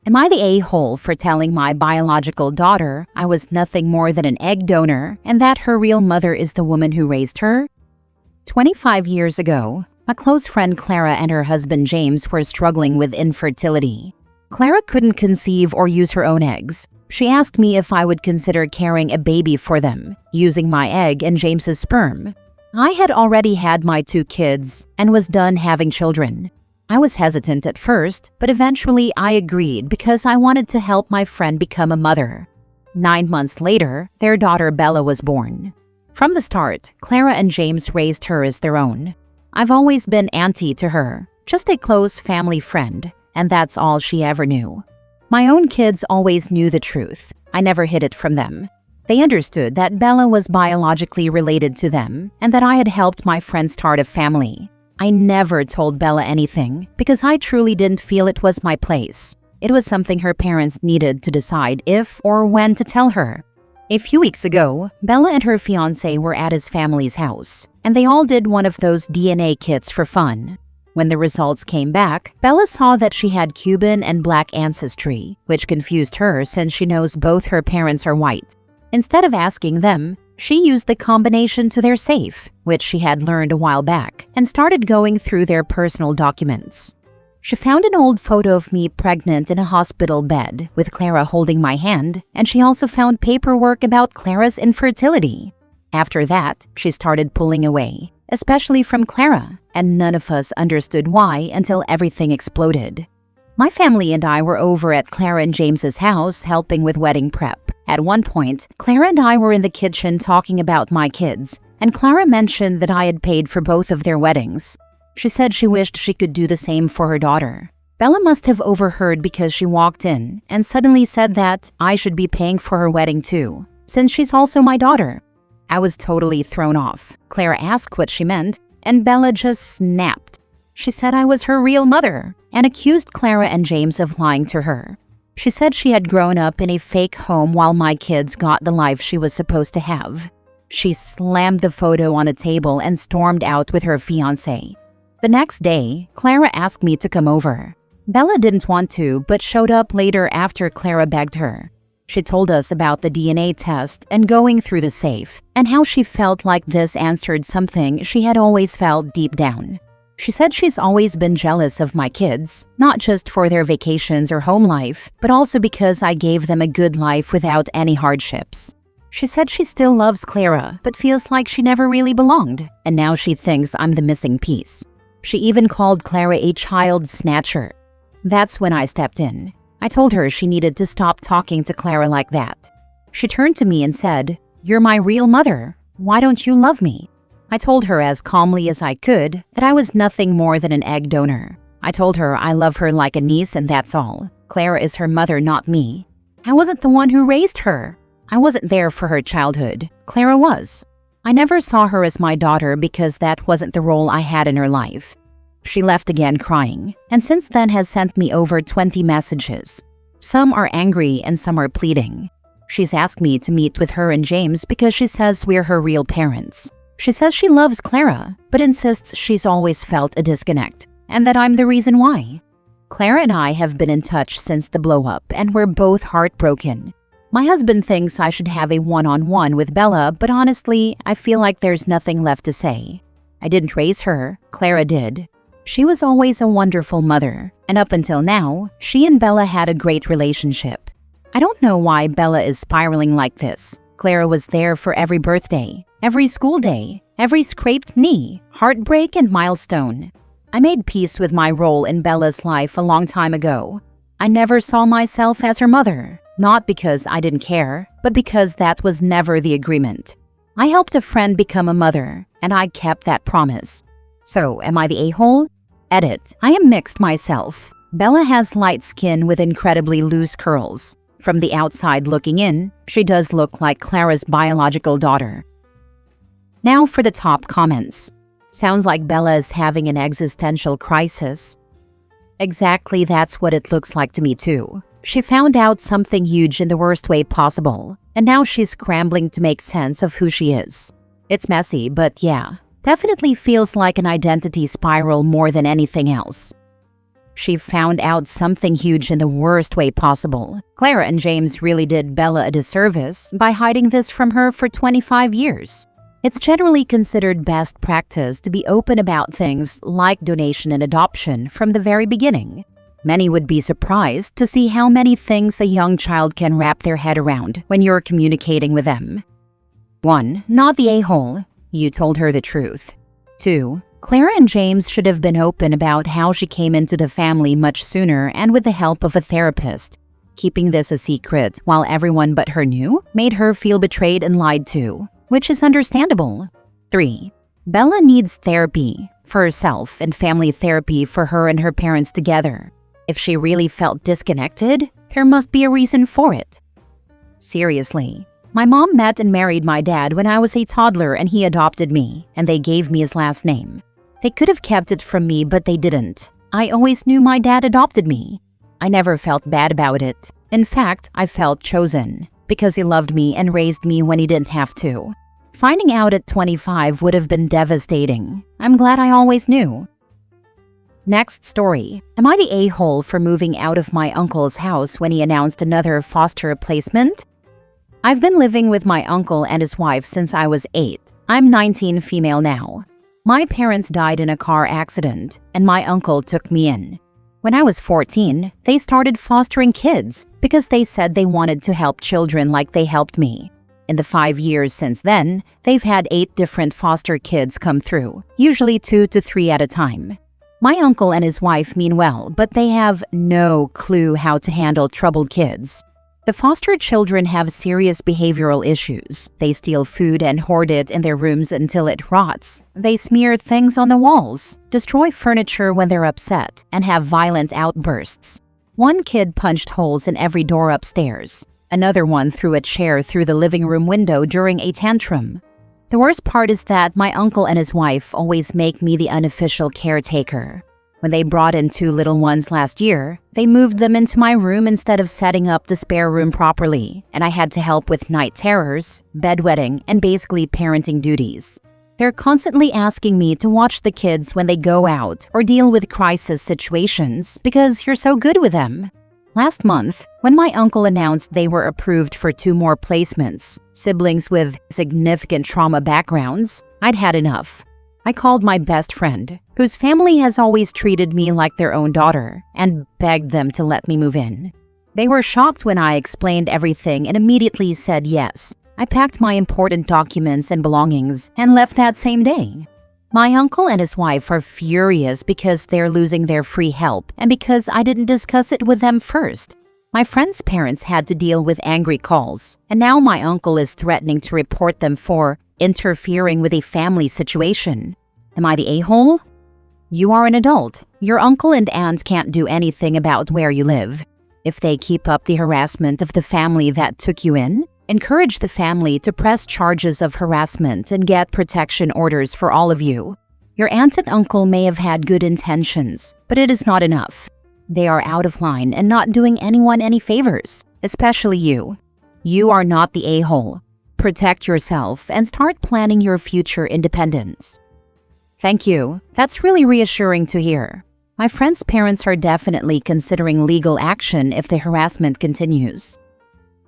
Am I the a-hole for telling my biological daughter I was nothing more than an egg donor and that her real mother is the woman who raised her? 25 years ago, my close friend Clara and her husband James were struggling with infertility. Clara couldn't conceive or use her own eggs. She asked me if I would consider carrying a baby for them, using my egg and James's sperm. I had already had my 2 kids and was done having children. I was hesitant at first, but eventually I agreed because I wanted to help my friend become a mother. 9 months later, their daughter Bella was born. From the start, Clara and James raised her as their own. I've always been auntie to her, just a close family friend, and that's all she ever knew. My own kids always knew the truth. I never hid it from them. They understood that Bella was biologically related to them and that I had helped my friend start a family. I never told Bella anything because I truly didn't feel it was my place. It was something her parents needed to decide if or when to tell her. A few weeks ago, Bella and her fiancé were at his family's house, and they all did one of those DNA kits for fun. When the results came back, Bella saw that she had Cuban and black ancestry, which confused her since she knows both her parents are white. Instead of asking them, she used the combination to their safe, which she had learned a while back, and started going through their personal documents. She found an old photo of me pregnant in a hospital bed with Clara holding my hand, and she also found paperwork about Clara's infertility. After that, she started pulling away, especially from Clara, and none of us understood why until everything exploded. My family and I were over at Clara and James's house helping with wedding prep. At one point, Clara and I were in the kitchen talking about my kids, and Clara mentioned that I had paid for both of their weddings. She said she wished she could do the same for her daughter. Bella must have overheard because she walked in and suddenly said that I should be paying for her wedding too, since she's also my daughter. I was totally thrown off. Clara asked what she meant, and Bella just snapped. She said I was her real mother and accused Clara and James of lying to her. She said she had grown up in a fake home while my kids got the life she was supposed to have. She slammed the photo on a table and stormed out with her fiancé. The next day, Clara asked me to come over. Bella didn't want to, but showed up later after Clara begged her. She told us about the DNA test and going through the safe, and how she felt like this answered something she had always felt deep down. She said she's always been jealous of my kids, not just for their vacations or home life, but also because I gave them a good life without any hardships. She said she still loves Clara, but feels like she never really belonged, and now she thinks I'm the missing piece. She even called Clara a child snatcher. That's when I stepped in. I told her she needed to stop talking to Clara like that. She turned to me and said, "You're my real mother. Why don't you love me?" I told her as calmly as I could that I was nothing more than an egg donor. I told her I love her like a niece and that's all. Clara is her mother, not me. I wasn't the one who raised her. I wasn't there for her childhood. Clara was. I never saw her as my daughter because that wasn't the role I had in her life. She left again crying, and since then has sent me over 20 messages. Some are angry and some are pleading. She's asked me to meet with her and James because she says we're her real parents. She says she loves Clara, but insists she's always felt a disconnect, and that I'm the reason why. Clara and I have been in touch since the blow-up, and we're both heartbroken. My husband thinks I should have a one-on-one with Bella, but honestly, I feel like there's nothing left to say. I didn't raise her, Clara did. She was always a wonderful mother, and up until now, she and Bella had a great relationship. I don't know why Bella is spiraling like this. Clara was there for every birthday, every school day, every scraped knee, heartbreak, and milestone. I made peace with my role in Bella's life a long time ago. I never saw myself as her mother, not because I didn't care, but because that was never the agreement. I helped a friend become a mother, and I kept that promise. So, am I the a-hole? Edit. I am mixed myself. Bella has light skin with incredibly loose curls. From the outside looking in, she does look like Clara's biological daughter. Now for the top comments. Sounds like Bella is having an existential crisis. Exactly, that's what it looks like to me too. She found out something huge in the worst way possible, and now she's scrambling to make sense of who she is. It's messy, but yeah, definitely feels like an identity spiral more than anything else. She found out something huge in the worst way possible. Clara and James really did Bella a disservice by hiding this from her for 25 years. It's generally considered best practice to be open about things like donation and adoption from the very beginning. Many would be surprised to see how many things a young child can wrap their head around when you're communicating with them. 1. Not the a-hole. You told her the truth. 2. Clara and James should have been open about how she came into the family much sooner and with the help of a therapist. Keeping this a secret while everyone but her knew made her feel betrayed and lied to, which is understandable. 3. Bella needs therapy for herself and family therapy for her and her parents together. If she really felt disconnected, there must be a reason for it. Seriously, my mom met and married my dad when I was a toddler and he adopted me, and they gave me his last name. They could have kept it from me, but they didn't. I always knew my dad adopted me. I never felt bad about it. In fact, I felt chosen, because he loved me and raised me when he didn't have to. Finding out at 25 would have been devastating. I'm glad I always knew. Next story. Am I the a-hole for moving out of my uncle's house when he announced another foster placement? I've been living with my uncle and his wife since I was 8. I'm 19, female now. My parents died in a car accident, and my uncle took me in. When I was 14, they started fostering kids because they said they wanted to help children like they helped me. In the 5 years since then, they've had 8 different foster kids come through, usually 2 to 3 at a time. My uncle and his wife mean well, but they have no clue how to handle troubled kids. The foster children have serious behavioral issues. They steal food and hoard it in their rooms until it rots. They smear things on the walls, destroy furniture when they're upset, and have violent outbursts. One kid punched holes in every door upstairs. Another one threw a chair through the living room window during a tantrum. The worst part is that my uncle and his wife always make me the unofficial caretaker. When they brought in 2 little ones last year, they moved them into my room instead of setting up the spare room properly, and I had to help with night terrors, bedwetting, and basically parenting duties. They're constantly asking me to watch the kids when they go out or deal with crisis situations because you're so good with them. Last month, when my uncle announced they were approved for 2 more placements, siblings with significant trauma backgrounds, I'd had enough. I called my best friend, whose family has always treated me like their own daughter, and begged them to let me move in. They were shocked when I explained everything and immediately said yes. I packed my important documents and belongings and left that same day. My uncle and his wife are furious because they're losing their free help and because I didn't discuss it with them first. My friend's parents had to deal with angry calls, and now my uncle is threatening to report them for interfering with a family situation. Am I the a-hole? You are an adult. Your uncle and aunt can't do anything about where you live. If they keep up the harassment of the family that took you in, encourage the family to press charges of harassment and get protection orders for all of you. Your aunt and uncle may have had good intentions, but it is not enough. They are out of line and not doing anyone any favors, especially you. You are not the a-hole. Protect yourself and start planning your future independence. Thank you. That's really reassuring to hear. My friend's parents are definitely considering legal action if the harassment continues.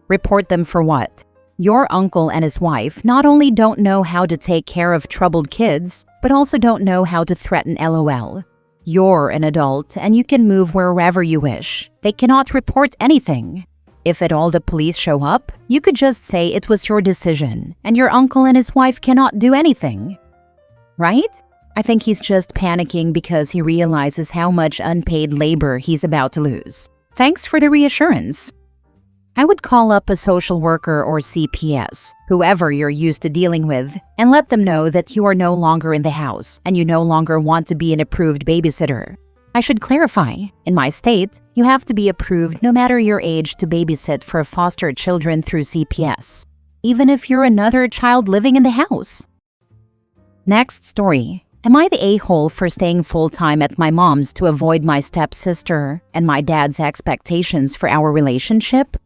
Report them for what? Your uncle and his wife not only don't know how to take care of troubled kids, but also don't know how to threaten LOL. You're an adult and you can move wherever you wish. They cannot report anything. If at all the police show up, you could just say it was your decision and your uncle and his wife cannot do anything. Right? I think he's just panicking because he realizes how much unpaid labor he's about to lose. Thanks for the reassurance. I would call up a social worker or CPS, whoever you're used to dealing with, and let them know that you are no longer in the house and you no longer want to be an approved babysitter. I should clarify, in my state, you have to be approved no matter your age to babysit for foster children through CPS, even if you're another child living in the house. Next story. Am I the a-hole for staying full-time at my mom's to avoid my stepsister and my dad's expectations for our relationship?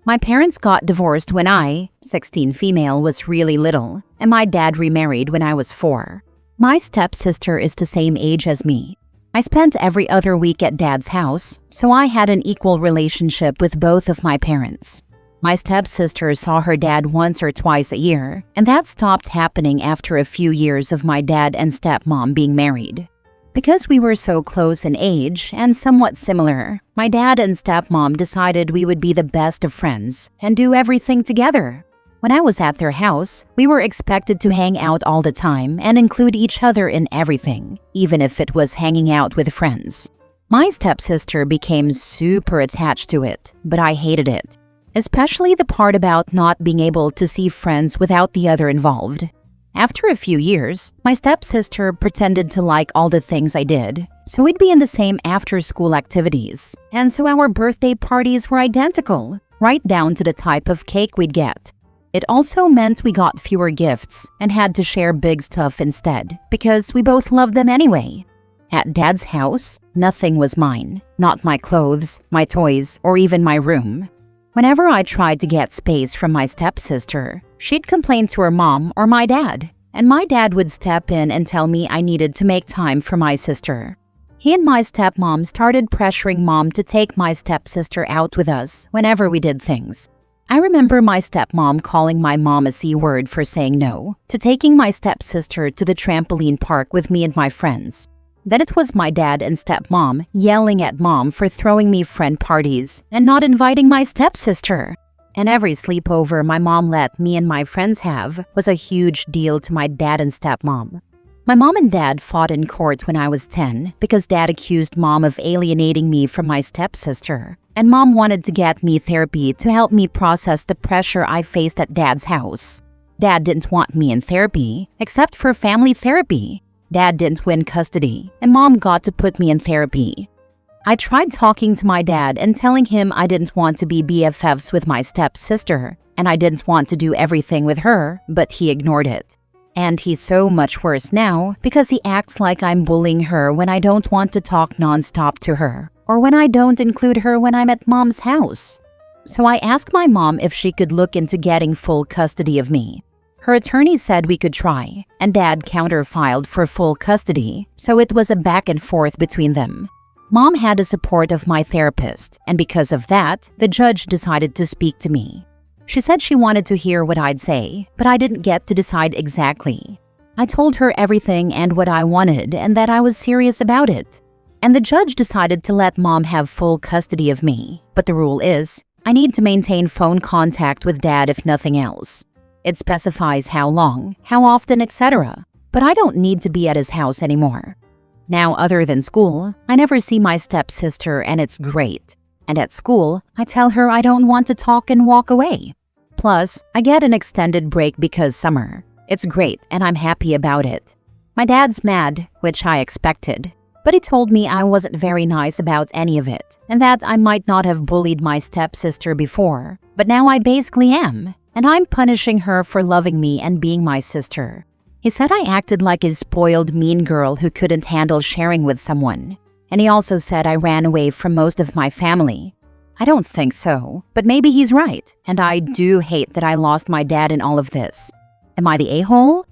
My parents got divorced when I, 16 female, was really little, and my dad remarried when I was 4. My stepsister is the same age as me. I spent every other week at Dad's house, so I had an equal relationship with both of my parents. My stepsister saw her dad once or twice a year, and that stopped happening after a few years of my dad and stepmom being married. Because we were so close in age and somewhat similar, my dad and stepmom decided we would be the best of friends and do everything together. When I was at their house, we were expected to hang out all the time and include each other in everything, even if it was hanging out with friends. My stepsister became super attached to it, but I hated it, especially the part about not being able to see friends without the other involved. After a few years, my stepsister pretended to like all the things I did, so we'd be in the same after-school activities, and so our birthday parties were identical, right down to the type of cake we'd get. It also meant we got fewer gifts and had to share big stuff instead, because we both loved them anyway. At Dad's house, nothing was mine, not my clothes, my toys, or even my room. Whenever I tried to get space from my stepsister, she'd complain to her mom or my dad, and my dad would step in and tell me I needed to make time for my sister. He and my stepmom started pressuring mom to take my stepsister out with us whenever we did things. I remember my stepmom calling my mom a C-word for saying no to taking my stepsister to the trampoline park with me and my friends. Then it was my dad and stepmom yelling at mom for throwing me friend parties and not inviting my stepsister. And every sleepover my mom let me and my friends have was a huge deal to my dad and stepmom. My mom and dad fought in court when I was 10 because dad accused mom of alienating me from my stepsister, and mom wanted to get me therapy to help me process the pressure I faced at dad's house. Dad didn't want me in therapy, except for family therapy. Dad didn't win custody, and mom got to put me in therapy. I tried talking to my dad and telling him I didn't want to be BFFs with my stepsister, and I didn't want to do everything with her, but he ignored it. And he's so much worse now because he acts like I'm bullying her when I don't want to talk nonstop to her, or when I don't include her when I'm at mom's house. So I asked my mom if she could look into getting full custody of me. Her attorney said we could try, and dad counter-filed for full custody, so it was a back and forth between them. Mom had the support of my therapist, and because of that, the judge decided to speak to me. She said she wanted to hear what I'd say, but I didn't get to decide exactly. I told her everything and what I wanted and that I was serious about it. And the judge decided to let mom have full custody of me, but the rule is, I need to maintain phone contact with dad if nothing else. It specifies how long, how often, etc., but I don't need to be at his house anymore. Now, other than school, I never see my stepsister and it's great. And at school, I tell her I don't want to talk and walk away. Plus, I get an extended break because summer. It's great and I'm happy about it. My dad's mad, which I expected, but he told me I wasn't very nice about any of it and that I might not have bullied my stepsister before, but now I basically am, and I'm punishing her for loving me and being my sister. He said I acted like a spoiled mean girl who couldn't handle sharing with someone, and he also said I ran away from most of my family. I don't think so, but maybe he's right, and I do hate that I lost my dad in all of this. Am I the a-hole?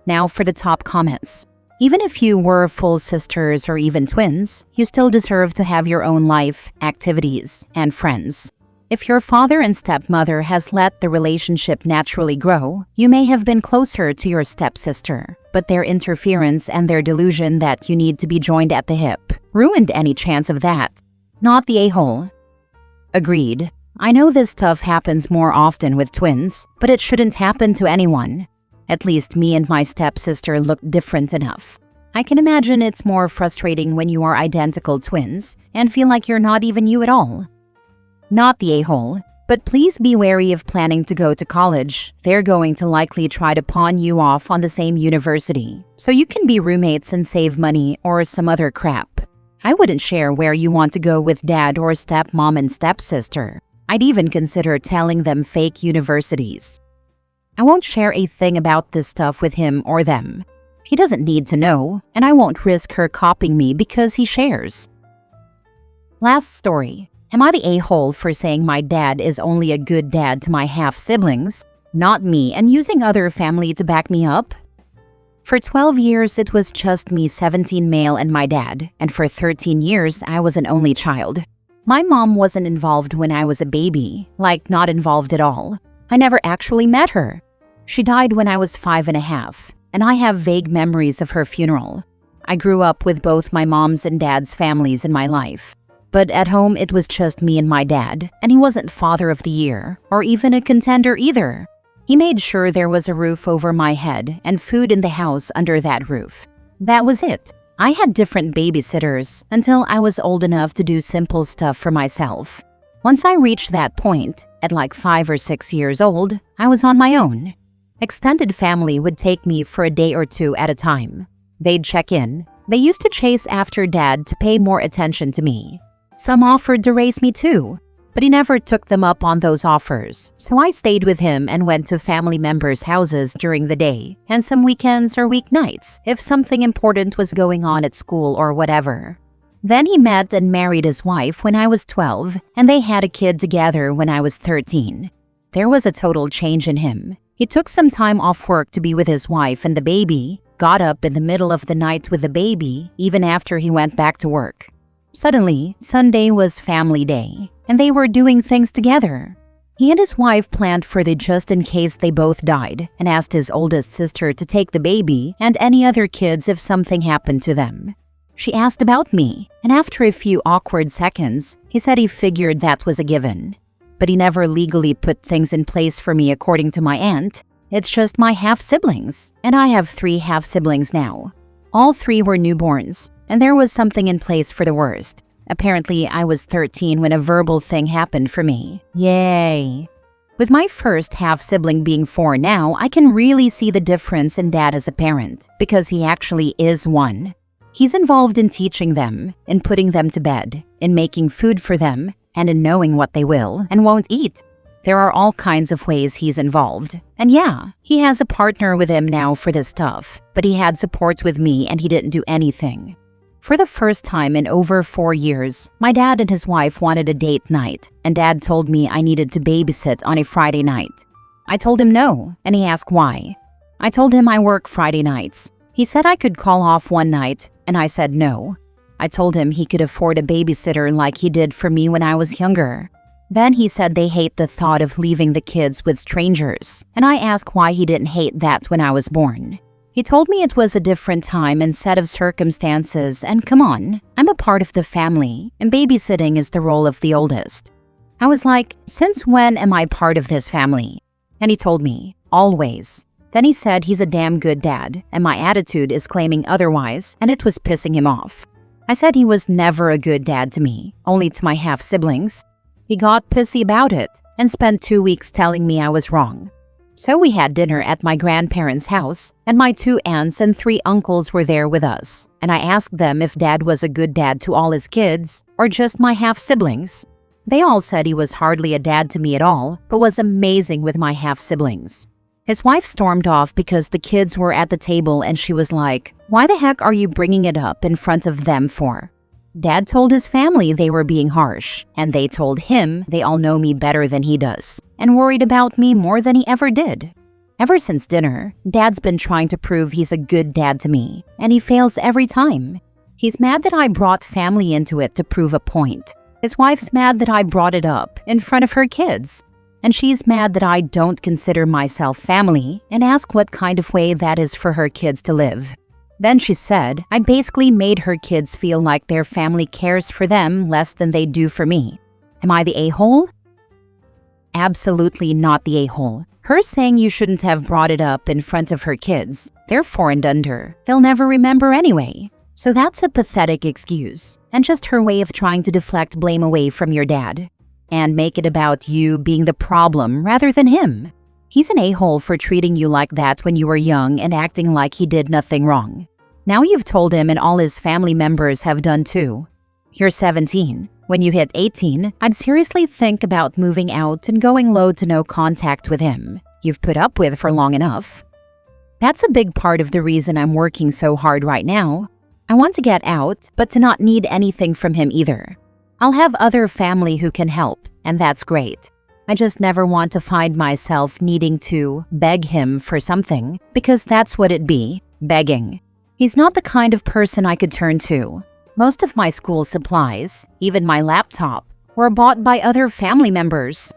Now for the top comments. Even if you were full sisters or even twins, you still deserve to have your own life, activities, and friends. If your father and stepmother has let the relationship naturally grow, you may have been closer to your stepsister, but their interference and their delusion that you need to be joined at the hip ruined any chance of that. Not the a-hole. Agreed. I know this stuff happens more often with twins, but it shouldn't happen to anyone. At least me and my stepsister look different enough. I can imagine it's more frustrating when you are identical twins and feel like you're not even you at all. Not the a-hole, but please be wary of planning to go to college. They're going to likely try to pawn you off on the same university, so you can be roommates and save money or some other crap. I wouldn't share where you want to go with dad or stepmom and stepsister. I'd even consider telling them fake universities. I won't share a thing about this stuff with him or them. He doesn't need to know, and I won't risk her copying me because he shares. Last story. Am I the a-hole for saying my dad is only a good dad to my half-siblings, not me, and using other family to back me up? For 12 years, it was just me, 17 male, and my dad, and for 13 years, I was an only child. My mom wasn't involved when I was a baby, like not involved at all. I never actually met her. She died when I was 5.5, and I have vague memories of her funeral. I grew up with both my mom's and dad's families in my life. But at home, it was just me and my dad, and he wasn't Father of the Year, or even a contender either. He made sure there was a roof over my head and food in the house under that roof. That was it. I had different babysitters until I was old enough to do simple stuff for myself. Once I reached that point, at like 5 or 6 years old, I was on my own. Extended family would take me for a day or two at a time. They'd check in. They used to chase after Dad to pay more attention to me. Some offered to raise me too, but he never took them up on those offers, so I stayed with him and went to family members' houses during the day and some weekends or weeknights if something important was going on at school or whatever. Then he met and married his wife when I was 12, and they had a kid together when I was 13. There was a total change in him. He took some time off work to be with his wife and the baby, got up in the middle of the night with the baby even after he went back to work. Suddenly, Sunday was family day, and they were doing things together. He and his wife planned for the just in case they both died and asked his oldest sister to take the baby and any other kids if something happened to them. She asked about me, and after a few awkward seconds, he said he figured that was a given. But he never legally put things in place for me according to my aunt. It's just my half-siblings, and I have 3 half-siblings now. All 3 were newborns, and there was something in place for the worst. Apparently, I was 13 when a verbal thing happened for me. Yay! With my first half-sibling being 4 now, I can really see the difference in Dad as a parent, because he actually is one. He's involved in teaching them, in putting them to bed, in making food for them, and in knowing what they will and won't eat. There are all kinds of ways he's involved. And yeah, he has a partner with him now for this stuff, but he had support with me and he didn't do anything. For the first time in over 4 years, my dad and his wife wanted a date night, and Dad told me I needed to babysit on a Friday night. I told him no, and he asked why. I told him I work Friday nights. He said I could call off one night, and I said no. I told him he could afford a babysitter like he did for me when I was younger. Then he said they hate the thought of leaving the kids with strangers, and I asked why he didn't hate that when I was born. He told me it was a different time and set of circumstances, and come on, I'm a part of the family, and babysitting is the role of the oldest. I was like, since when am I part of this family? And he told me, always. Then he said he's a damn good dad, and my attitude is claiming otherwise, and it was pissing him off. I said he was never a good dad to me, only to my half-siblings. He got pissy about it, and spent 2 weeks telling me I was wrong. So we had dinner at my grandparents' house, and my 2 aunts and 3 uncles were there with us, and I asked them if Dad was a good dad to all his kids, or just my half-siblings. They all said he was hardly a dad to me at all, but was amazing with my half-siblings. His wife stormed off because the kids were at the table and she was like, "Why the heck are you bringing it up in front of them for?" Dad told his family they were being harsh, and they told him they all know me better than he does, and worried about me more than he ever did. Ever since dinner, Dad's been trying to prove he's a good dad to me, and he fails every time. He's mad that I brought family into it to prove a point. His wife's mad that I brought it up in front of her kids. And she's mad that I don't consider myself family and ask what kind of way that is for her kids to live. Then she said I basically made her kids feel like their family cares for them less than they do for me. Am I the a-hole? Absolutely not the a-hole. Her saying you shouldn't have brought it up in front of her kids. They're 4 and under. They'll never remember anyway. So that's a pathetic excuse, and just her way of trying to deflect blame away from your dad. And make it about you being the problem rather than him. He's an a-hole for treating you like that when you were young and acting like he did nothing wrong. Now you've told him and all his family members have done too. You're 17. When you hit 18, I'd seriously think about moving out and going low to no contact with him. You've put up with for long enough. That's a big part of the reason I'm working so hard right now. I want to get out, but to not need anything from him either. I'll have other family who can help, and that's great. I just never want to find myself needing to beg him for something, because that's what it'd be, begging. He's not the kind of person I could turn to. Most of my school supplies, even my laptop, were bought by other family members.